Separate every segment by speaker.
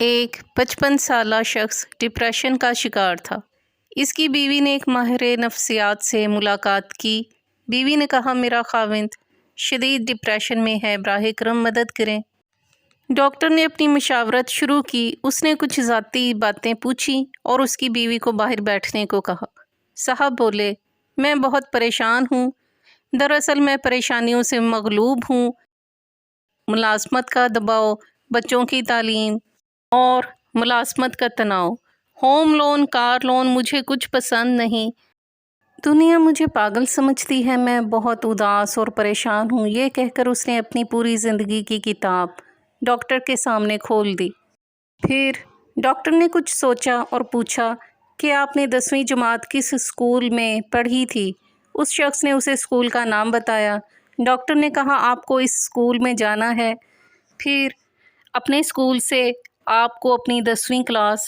Speaker 1: ایک 55 سالہ شخص ڈپریشن کا شکار تھا۔ اس کی بیوی نے ایک ماہر نفسیات سے ملاقات کی۔ بیوی نے کہا، میرا خاوند شدید ڈپریشن میں ہے، براہ کرم مدد کریں۔ ڈاکٹر نے اپنی مشاورت شروع کی۔ اس نے کچھ ذاتی باتیں پوچھیں اور اس کی بیوی کو باہر بیٹھنے کو کہا۔ صاحب بولے، میں بہت پریشان ہوں۔ دراصل میں پریشانیوں سے مغلوب ہوں۔ ملازمت کا دباؤ، بچوں کی تعلیم اور ملازمت کا تناؤ، ہوم لون، کار لون، مجھے کچھ پسند نہیں۔ دنیا مجھے پاگل سمجھتی ہے، میں بہت اداس اور پریشان ہوں۔ یہ کہہ کر اس نے اپنی پوری زندگی کی کتاب ڈاکٹر کے سامنے کھول دی۔ پھر ڈاکٹر نے کچھ سوچا اور پوچھا کہ آپ نے 10ویں جماعت کس اسکول میں پڑھی تھی؟ اس شخص نے اسے اسکول کا نام بتایا۔ ڈاکٹر نے کہا، آپ کو اس اسکول میں جانا ہے۔ پھر اپنے اسکول سے آپ کو اپنی 10ویں کلاس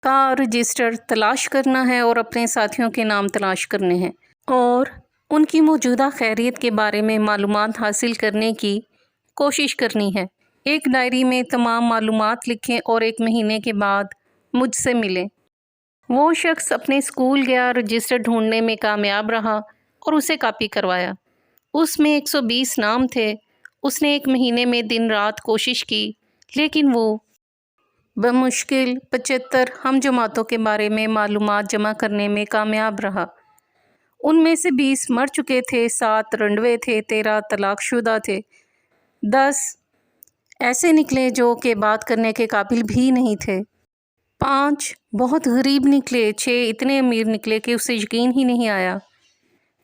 Speaker 1: کا رجسٹر تلاش کرنا ہے اور اپنے ساتھیوں کے نام تلاش کرنے ہیں اور ان کی موجودہ خیریت کے بارے میں معلومات حاصل کرنے کی کوشش کرنی ہے۔ ایک ڈائری میں تمام معلومات لکھیں اور 1 مہینے کے بعد مجھ سے ملیں۔ وہ شخص اپنے اسکول گیا، رجسٹر ڈھونڈنے میں کامیاب رہا اور اسے کاپی کروایا۔ اس میں 120 نام تھے۔ اس نے 1 مہینے میں دن رات کوشش کی، لیکن وہ بمشکل 75 ہم جماعتوں کے بارے میں معلومات جمع کرنے میں کامیاب رہا۔ ان میں سے 20 مر چکے تھے، 7 رنڈوے تھے، 13 طلاق شدہ تھے، 10 ایسے نکلے جو کہ بات کرنے کے قابل بھی نہیں تھے، 5 بہت غریب نکلے، 6 اتنے امیر نکلے کہ اسے یقین ہی نہیں آیا۔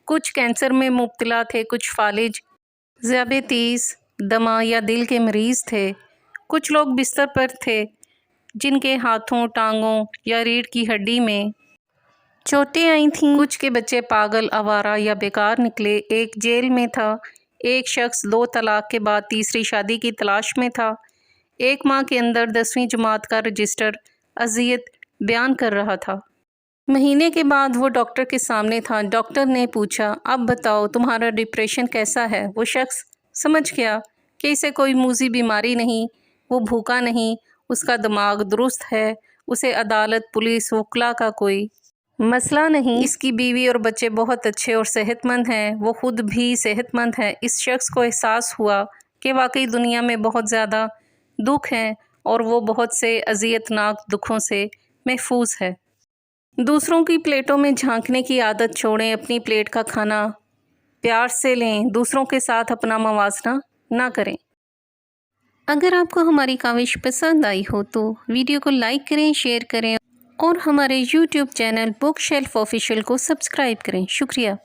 Speaker 1: کچھ کینسر میں مبتلا تھے، کچھ فالج، ذیابیطیس، دمہ یا دل کے مریض تھے۔ کچھ لوگ بستر پر تھے جن کے ہاتھوں، ٹانگوں یا ریڑھ کی ہڈی میں چوٹیں آئی تھیں۔ کچھ کے بچے پاگل، آوارہ یا بیکار نکلے۔ ایک جیل میں تھا۔ ایک شخص 2 طلاق کے بعد تیسری شادی کی تلاش میں تھا۔ 1 ماہ کے اندر 10ویں جماعت کا رجسٹر اذیت بیان کر رہا تھا۔ مہینے کے بعد وہ ڈاکٹر کے سامنے تھا۔ ڈاکٹر نے پوچھا، اب بتاؤ تمہارا ڈپریشن کیسا ہے؟ وہ شخص سمجھ گیا کہ اسے کوئی موذی بیماری نہیں، وہ بھوکا نہیں، اس کا دماغ درست ہے، اسے عدالت، پولیس، وکلاء کا کوئی مسئلہ نہیں۔ اس کی بیوی اور بچے بہت اچھے اور صحت مند ہیں، وہ خود بھی صحت مند ہے۔ اس شخص کو احساس ہوا کہ واقعی دنیا میں بہت زیادہ دکھ ہیں اور وہ بہت سے اذیت ناک دکھوں سے محفوظ ہے۔ دوسروں کی پلیٹوں میں جھانکنے کی عادت چھوڑیں، اپنی پلیٹ کا کھانا پیار سے لیں، دوسروں کے ساتھ اپنا موازنہ نہ کریں۔ اگر آپ کو ہماری کاوش پسند آئی ہو تو ویڈیو کو لائک کریں، شیئر کریں اور ہمارے YouTube channel book shelf official کو سبسکرائب کریں۔ شکریہ۔